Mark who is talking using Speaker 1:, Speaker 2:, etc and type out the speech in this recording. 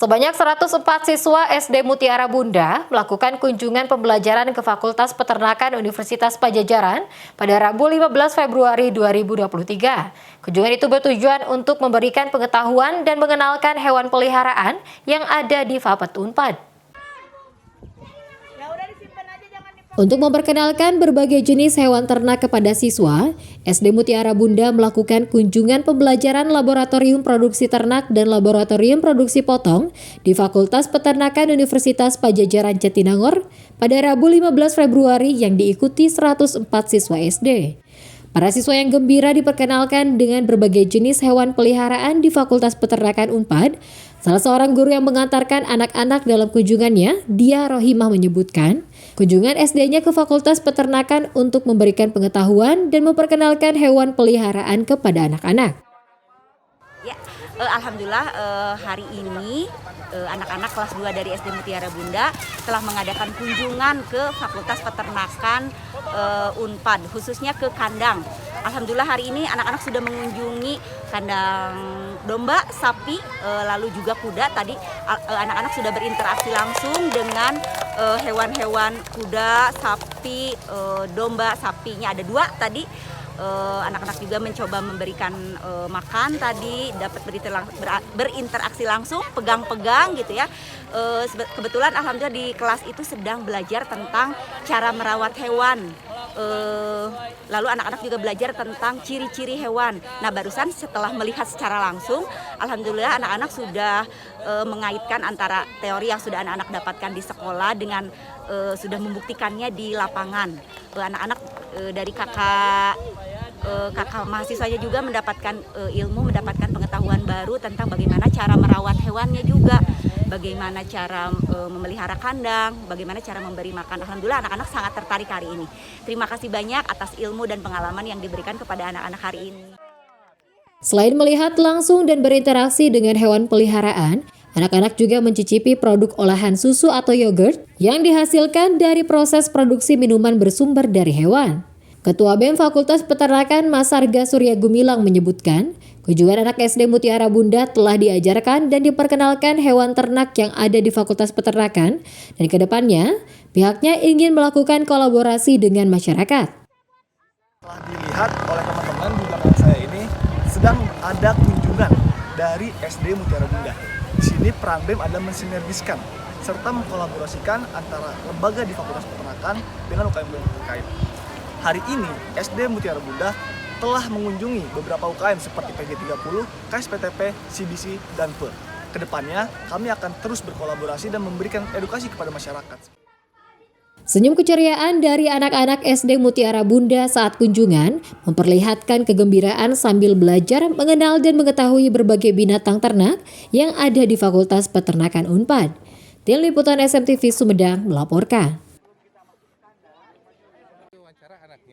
Speaker 1: Sebanyak 104 siswa SD Mutiara Bunda melakukan kunjungan pembelajaran ke Fakultas Peternakan Universitas Padjadjaran pada Rabu 15 Februari 2023. Kunjungan itu bertujuan untuk memberikan pengetahuan dan mengenalkan hewan peliharaan yang ada di Fapet Unpad. Untuk memperkenalkan berbagai jenis hewan ternak kepada siswa, SD Mutiara Bunda melakukan kunjungan pembelajaran laboratorium produksi ternak dan laboratorium produksi potong di Fakultas Peternakan Universitas Padjadjaran Jatinangor pada Rabu 15 Februari yang diikuti 104 siswa SD. Para siswa yang gembira diperkenalkan dengan berbagai jenis hewan peliharaan di Fakultas Peternakan Unpad. Salah seorang guru yang mengantarkan anak-anak dalam kunjungannya, Dia Rohimah, menyebutkan kunjungan SD-nya ke Fakultas Peternakan untuk memberikan pengetahuan dan memperkenalkan hewan peliharaan kepada anak-anak.
Speaker 2: Ya, alhamdulillah hari ini anak-anak kelas 2 dari SD Mutiara Bunda telah mengadakan kunjungan ke Fakultas Peternakan Unpad, khususnya ke kandang. Alhamdulillah hari ini anak-anak sudah mengunjungi kandang domba, sapi, lalu juga kuda. Tadi anak-anak sudah berinteraksi langsung dengan hewan-hewan kuda, sapi, domba, sapinya ada 2 tadi. Anak-anak juga mencoba memberikan makan tadi, dapat berinteraksi langsung, pegang-pegang gitu ya. Kebetulan alhamdulillah di kelas itu sedang belajar tentang cara merawat hewan. Lalu anak-anak juga belajar tentang ciri-ciri hewan. Nah, barusan setelah melihat secara langsung, alhamdulillah anak-anak sudah mengaitkan antara teori yang sudah anak-anak dapatkan di sekolah dengan sudah membuktikannya di lapangan. Anak-anak dari kakak mahasiswanya juga mendapatkan ilmu, mendapatkan pengetahuan baru tentang bagaimana cara merawat hewannya juga, bagaimana cara memelihara kandang, bagaimana cara memberi makan. Alhamdulillah anak-anak sangat tertarik hari ini. Terima kasih banyak atas ilmu dan pengalaman yang diberikan kepada anak-anak hari ini.
Speaker 1: Selain melihat langsung dan berinteraksi dengan hewan peliharaan, anak-anak juga mencicipi produk olahan susu atau yogurt yang dihasilkan dari proses produksi minuman bersumber dari hewan. Ketua BEM Fakultas Peternakan Mas Sarga Surya Gumilang menyebutkan, kunjungan anak SD Mutiara Bunda telah diajarkan dan diperkenalkan hewan ternak yang ada di Fakultas Peternakan, dan kedepannya pihaknya ingin melakukan kolaborasi dengan masyarakat.
Speaker 3: Telah dilihat oleh teman-teman di belakang saya ini, sedang ada kunjungan dari SD Mutiara Bunda. Di sini peran BEM adalah mensinergiskan serta mengkolaborasikan antara lembaga di Fakultas Peternakan dengan UKM terkait. Hari ini SD Mutiara Bunda telah mengunjungi beberapa UKM seperti PG30, KSPTP, CBC, dan PE. Kedepannya kami akan terus berkolaborasi dan memberikan edukasi kepada masyarakat.
Speaker 1: Senyum keceriaan dari anak-anak SD Mutiara Bunda saat kunjungan memperlihatkan kegembiraan sambil belajar mengenal dan mengetahui berbagai binatang ternak yang ada di Fakultas Peternakan Unpad. Tim Liputan SMTV Sumedang melaporkan.